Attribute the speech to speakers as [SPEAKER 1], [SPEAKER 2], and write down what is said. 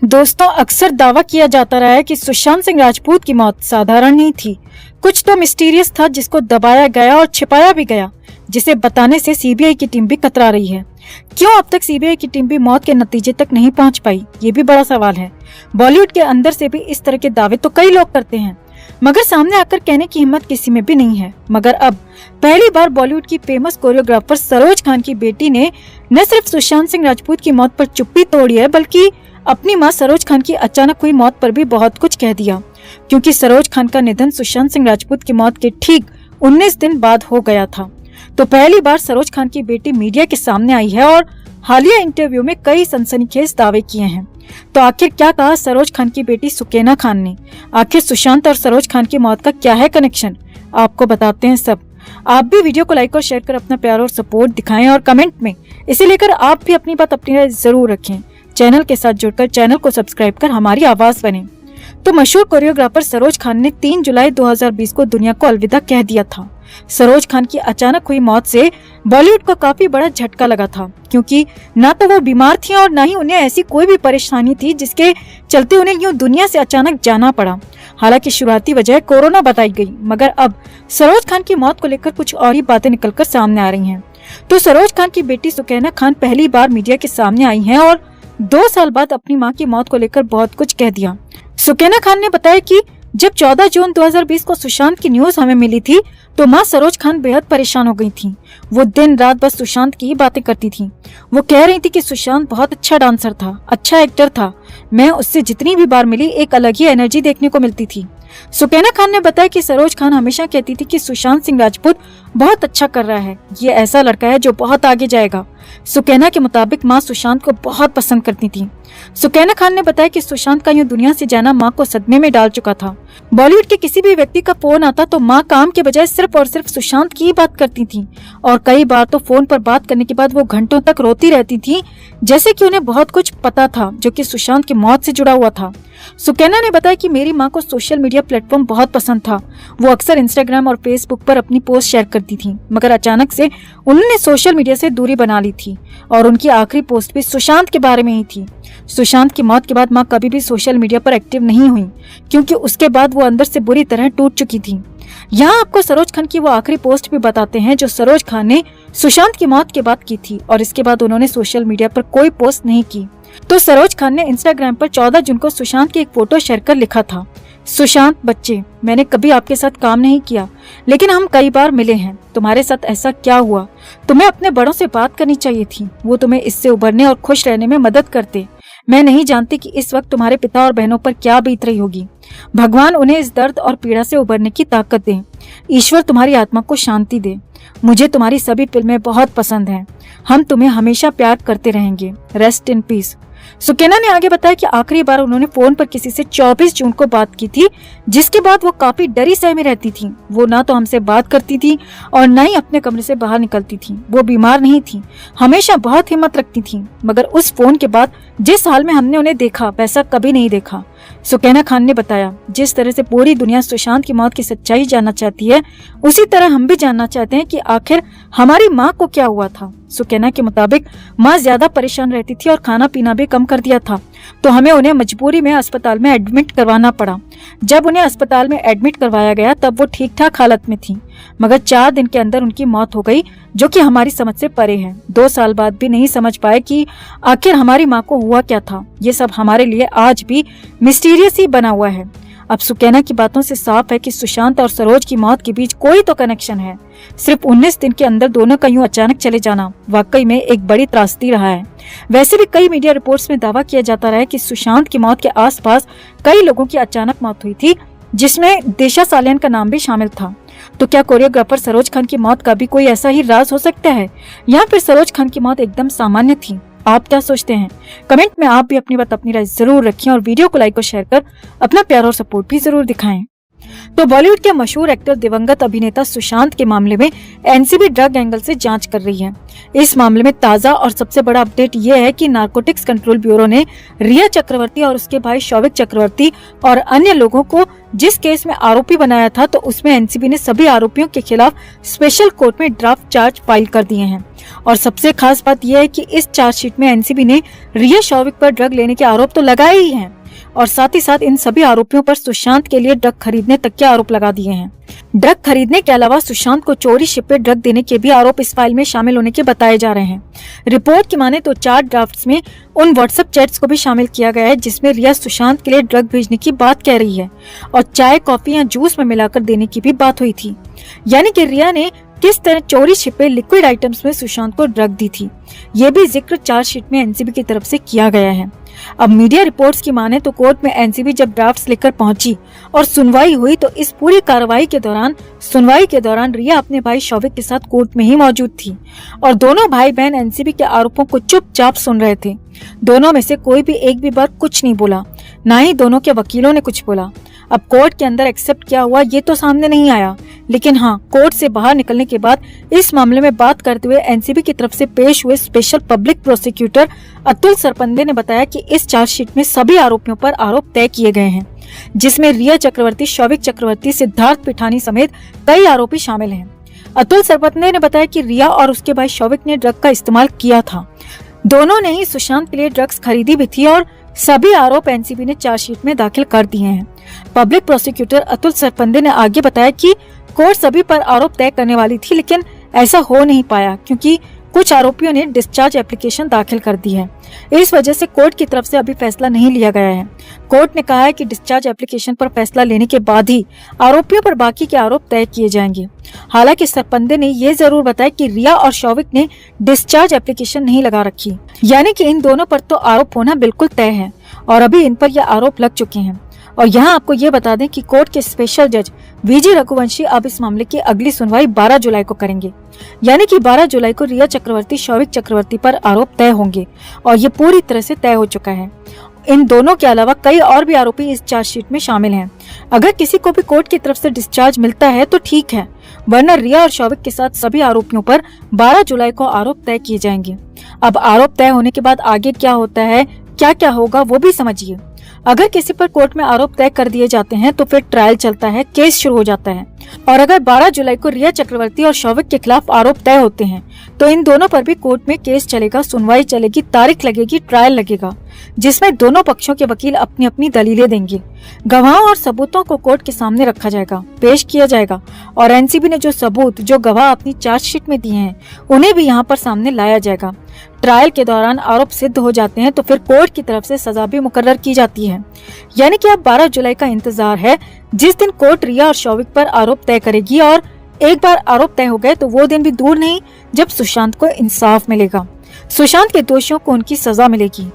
[SPEAKER 1] दोस्तों, अक्सर दावा किया जाता रहा है कि सुशांत सिंह राजपूत की मौत साधारण नहीं थी। कुछ तो मिस्टीरियस था जिसको दबाया गया और छिपाया भी गया, जिसे बताने से सीबीआई की टीम भी कतरा रही है। क्यों अब तक सीबीआई की टीम भी मौत के नतीजे तक नहीं पहुंच पाई, ये भी बड़ा सवाल है। बॉलीवुड के अंदर से भी इस तरह के दावे तो कई लोग करते हैं, मगर सामने आकर कहने की हिम्मत किसी में भी नहीं है। मगर अब पहली बार बॉलीवुड की फेमस कोरियोग्राफर सरोज खान की बेटी ने न सिर्फ सुशांत सिंह राजपूत की मौत पर चुप्पी तोड़ी है, बल्कि अपनी मां सरोज खान की अचानक हुई मौत पर भी बहुत कुछ कह दिया। क्योंकि सरोज खान का निधन सुशांत सिंह राजपूत की मौत के ठीक 19 दिन बाद हो गया था, तो पहली बार सरोज खान की बेटी मीडिया के सामने आई है और हालिया इंटरव्यू में कई सनसनीखेज दावे किए हैं। तो आखिर क्या कहा सरोज खान की बेटी सुकैना खान ने? आखिर सुशांत और सरोज खान की मौत का क्या है कनेक्शन, आपको बताते हैं सब। आप भी वीडियो को लाइक और शेयर कर अपना प्यार और सपोर्ट दिखाएं और कमेंट में इसे लेकर आप भी अपनी बात अपनी राय जरूर रखें। चैनल के साथ जुड़कर चैनल को सब्सक्राइब कर हमारी आवाज बने। तो मशहूर कोरियोग्राफर सरोज खान ने 3 जुलाई 2020 को दुनिया को अलविदा कह दिया था। सरोज खान की अचानक हुई मौत से बॉलीवुड को काफी बड़ा झटका लगा था, क्योंकि ना तो वो बीमार थी और ना ही उन्हें ऐसी कोई भी परेशानी थी जिसके चलते उन्हें यूं दुनिया से अचानक जाना पड़ा। हालांकि शुरुआती वजह कोरोना बताई गई, मगर अब सरोज खान की मौत को लेकर कुछ और ही बातें निकलकर सामने आ रही हैं। तो सरोज खान की बेटी सुकैना खान पहली बार मीडिया के सामने आई हैं और 2 साल बाद अपनी मां की मौत को लेकर बहुत कुछ कह दिया। सुकैना खान ने बताया कि जब 14 जून 2020 को सुशांत की न्यूज हमें मिली थी, तो मां सरोज खान बेहद परेशान हो गई थी। वो दिन रात बस सुशांत की ही बातें करती थी। वो कह रही थी कि सुशांत बहुत अच्छा डांसर था, अच्छा एक्टर था। मैं उससे जितनी भी बार मिली एक अलग ही एनर्जी देखने को मिलती थी। सुकैना खान ने बताया कि सरोज खान हमेशा कहती थी कि सुशांत सिंह राजपूत बहुत अच्छा कर रहा है, ये ऐसा लड़का है जो बहुत आगे जाएगा। सुकैना के मुताबिक मां सुशांत को बहुत पसंद करती थी। सुकैना खान ने बताया कि सुशांत का यूं दुनिया से जाना मां को सदमे में डाल चुका था। बॉलीवुड के किसी भी व्यक्ति का फोन आता तो मां काम के बजाय सिर्फ और सिर्फ सुशांत की ही बात करती थी, और कई बार तो फोन पर बात करने के बाद वो घंटों तक रोती रहती थी, जैसे कि उन्हें बहुत कुछ पता था जो कि सुशांत की मौत से जुड़ा हुआ था। सुकैना ने बताया कि मेरी मां को सोशल मीडिया प्लेटफॉर्म बहुत पसंद था। वो अक्सर इंस्टाग्राम और फेसबुक पर अपनी पोस्ट शेयर करती थी, मगर अचानक से उन्होंने सोशल मीडिया से दूरी बना ली थी और उनकी आखिरी पोस्ट भी सुशांत के बारे में ही थी। सुशांत की मौत के बाद मां कभी भी सोशल मीडिया पर एक्टिव नहीं हुई, क्योंकि उसके बाद वो अंदर से बुरी तरह टूट चुकी थी। यहाँ आपको सरोज खान की वो आखिरी पोस्ट भी बताते हैं जो सरोज खान ने सुशांत की मौत के बाद की थी, और इसके बाद उन्होंने सोशल मीडिया पर कोई पोस्ट नहीं की। तो सरोज खान ने इंस्टाग्राम पर 14 जून को सुशांत की एक फोटो शेयर कर लिखा था, सुशांत बच्चे, मैंने कभी आपके साथ काम नहीं किया, लेकिन हम कई बार मिले हैं। तुम्हारे साथ ऐसा क्या हुआ? तुम्हें अपने बड़ों से बात करनी चाहिए थी, वो तुम्हें इससे उभरने और खुश रहने में मदद करते। मैं नहीं जानती कि इस वक्त तुम्हारे पिता और बहनों पर क्या बीत रही होगी। भगवान उन्हें इस दर्द और पीड़ा से उभरने की ताकत दे। ईश्वर तुम्हारी आत्मा को शांति दे। मुझे तुम्हारी सभी फिल्में बहुत पसंद हैं। हम तुम्हें हमेशा प्यार करते रहेंगे। Rest in peace. सुकैना ने आगे बताया कि आखिरी बार उन्होंने फोन पर किसी से 24 जून को बात की थी, जिसके बाद वो काफी डरी सहमी रहती थी। वो ना तो हमसे बात करती थी और ना ही अपने कमरे से बाहर निकलती थी। वो बीमार नहीं थी, हमेशा बहुत हिम्मत रखती थी, मगर उस फोन के बाद जिस हाल में हमने उन्हें देखा वैसा कभी नहीं देखा। सुकैना खान ने बताया, जिस तरह से पूरी दुनिया सुशांत की मौत की सच्चाई जानना चाहती है, उसी तरह हम भी जानना चाहते हैं कि आखिर हमारी माँ को क्या हुआ था। सुकैना के मुताबिक माँ ज्यादा परेशान रहती थी और खाना पीना भी कम कर दिया था, तो हमें उन्हें मजबूरी में अस्पताल में एडमिट करवाना पड़ा। जब उन्हें अस्पताल में एडमिट करवाया गया तब वो ठीक ठाक हालत में थी, मगर 4 दिन के अंदर उनकी मौत हो गई, जो कि हमारी समझ से परे है। 2 साल बाद भी नहीं समझ पाए कि आखिर हमारी माँ को हुआ क्या था। ये सब हमारे लिए आज भी मिस्टीरियस ही बना हुआ है। अब सुकैना की बातों से साफ है कि सुशांत और सरोज की मौत के बीच कोई तो कनेक्शन है। सिर्फ 19 दिन के अंदर दोनों का यूं अचानक चले जाना वाकई में एक बड़ी त्रासदी रहा है। वैसे भी कई मीडिया रिपोर्ट्स में दावा किया जाता रहा है कि सुशांत की मौत के आसपास कई लोगों की अचानक मौत हुई थी, जिसमें दिशा सालियान का नाम भी शामिल था। तो क्या कोरियोग्राफर सरोज खान की मौत का भी कोई ऐसा ही राज हो सकता है, या फिर सरोज खान की मौत एकदम सामान्य थी? आप क्या सोचते हैं? कमेंट में आप भी अपनी बात अपनी राय जरूर रखें और वीडियो को लाइक और शेयर कर अपना प्यार और सपोर्ट भी जरूर दिखाएं। तो बॉलीवुड के मशहूर एक्टर दिवंगत अभिनेता सुशांत के मामले में एनसीबी ड्रग एंगल से जांच कर रही है। इस मामले में ताजा और सबसे बड़ा अपडेट ये है कि नारकोटिक्स कंट्रोल ब्यूरो ने रिया चक्रवर्ती और उसके भाई शौविक चक्रवर्ती और अन्य लोगों को जिस केस में आरोपी बनाया था, तो उसमें एनसीबी ने सभी आरोपियों के खिलाफ स्पेशल कोर्ट में ड्राफ्ट चार्ज फाइल कर दिए हैं। और सबसे खास बात यह है कि इस चार्जशीट में एनसीबी ने रिया शौविक पर ड्रग लेने के आरोप तो लगाए ही हैं, और साथ ही साथ इन सभी आरोपियों पर सुशांत के लिए ड्रग खरीदने तक के आरोप लगा दिए हैं। ड्रग खरीदने के अलावा सुशांत को चोरी शिप ड्रग देने के भी आरोप इस फाइल में शामिल होने के बताए जा रहे हैं। रिपोर्ट की माने तो 4 ड्राफ्ट्स में उन व्हाट्सएप चैट्स को भी शामिल किया गया है जिसमें रिया सुशांत के लिए ड्रग भेजने की बात कह रही है और चाय, कॉफी या जूस में मिलाकर देने की भी बात हुई थी। यानी कि रिया ने किस तरह चोरी छिपे लिक्विड आइटम्स में सुशांत को ड्रग दी थी, ये भी जिक्र चार्जशीट में एनसीबी की तरफ से किया गया है। अब मीडिया रिपोर्ट्स की माने तो कोर्ट में एनसीबी जब ड्राफ्ट्स लेकर पहुंची और सुनवाई हुई, तो इस पूरी कार्रवाई के दौरान रिया अपने भाई शौविक के साथ कोर्ट में ही मौजूद थी और दोनों भाई बहन एनसीबी के आरोपों को चुपचाप सुन रहे थे। दोनों में से कोई भी एक भी बार कुछ नहीं बोला, ना ही दोनों के वकीलों ने कुछ बोला। अब कोर्ट के अंदर एक्सेप्ट क्या हुआ ये तो सामने नहीं आया, लेकिन हाँ, कोर्ट से बाहर निकलने के बाद इस मामले में बात करते हुए एनसीबी की तरफ से पेश हुए स्पेशल पब्लिक प्रोसिक्यूटर अतुल सरपंदे ने बताया कि इस चार्जशीट में सभी आरोपियों पर आरोप तय किए गए हैं, जिसमें रिया चक्रवर्ती, शौविक चक्रवर्ती, सिद्धार्थ पिठानी समेत कई आरोपी शामिल हैं। अतुल सरपंदे ने बताया कि रिया और उसके भाई शौविक ने ड्रग का इस्तेमाल किया था। दोनों ने ही सुशांत के लिए ड्रग्स खरीदी भी थी और सभी आरोप एनसीबी ने चार्जशीट में दाखिल कर दिए हैं। पब्लिक प्रोसिक्यूटर अतुल सरपंदे ने आगे बताया कि कोर्ट सभी पर आरोप तय करने वाली थी, लेकिन ऐसा हो नहीं पाया क्योंकि कुछ आरोपियों ने डिस्चार्ज एप्लीकेशन दाखिल कर दी है। इस वजह से कोर्ट की तरफ से अभी फैसला नहीं लिया गया है। कोर्ट ने कहा है कि डिस्चार्ज एप्लीकेशन पर फैसला लेने के बाद ही आरोपियों पर बाकी के आरोप तय किए जाएंगे। हालांकि सरपंदे ने ये जरूर बताया कि रिया और शौविक ने डिस्चार्ज एप्लीकेशन नहीं लगा रखी, यानी कि इन दोनों पर तो आरोप होना बिल्कुल तय है और अभी इन पर यह आरोप लग चुके हैं। और यहाँ आपको ये बता दें कि कोर्ट के स्पेशल जज वीजी रघुवंशी अब इस मामले की अगली सुनवाई 12 जुलाई को करेंगे, यानी कि 12 जुलाई को रिया चक्रवर्ती, शौविक चक्रवर्ती पर आरोप तय होंगे और ये पूरी तरह से तय हो चुका है। इन दोनों के अलावा कई और भी आरोपी इस चार्जशीट में शामिल हैं। अगर किसी को भी कोर्ट की तरफ से डिस्चार्ज मिलता है तो ठीक है, वरना रिया और शौविक के साथ सभी आरोपियों पर 12 जुलाई को आरोप तय किए जाएंगे। अब आरोप तय होने के बाद आगे क्या होता है, क्या क्या होगा वो भी समझिए। अगर किसी पर कोर्ट में आरोप तय कर दिए जाते हैं तो फिर ट्रायल चलता है, केस शुरू हो जाता है। और अगर 12 जुलाई को रिया चक्रवर्ती और शौविक के खिलाफ आरोप तय होते हैं तो इन दोनों पर भी कोर्ट में केस चलेगा, सुनवाई चलेगी, तारीख लगेगी, ट्रायल लगेगा, जिसमें दोनों पक्षों के वकील अपनी अपनी दलीलें देंगे। गवाहों और सबूतों को कोर्ट के सामने रखा जाएगा, पेश किया जाएगा और एनसीबी ने जो सबूत, जो गवाह अपनी चार्जशीट में दिए हैं, उन्हें भी यहाँ पर सामने लाया जाएगा। ट्रायल के दौरान आरोप सिद्ध हो जाते हैं तो फिर कोर्ट की तरफ से सजा भी मुकर्रर की जाती है। यानी कि अब 12 जुलाई का इंतजार है, जिस दिन कोर्ट रिया और शौविक पर आरोप तय करेगी और एक बार आरोप तय हो गए तो वो दिन भी दूर नहीं जब सुशांत को इंसाफ मिलेगा, सुशांत के दोषियों को उनकी सजा मिलेगी।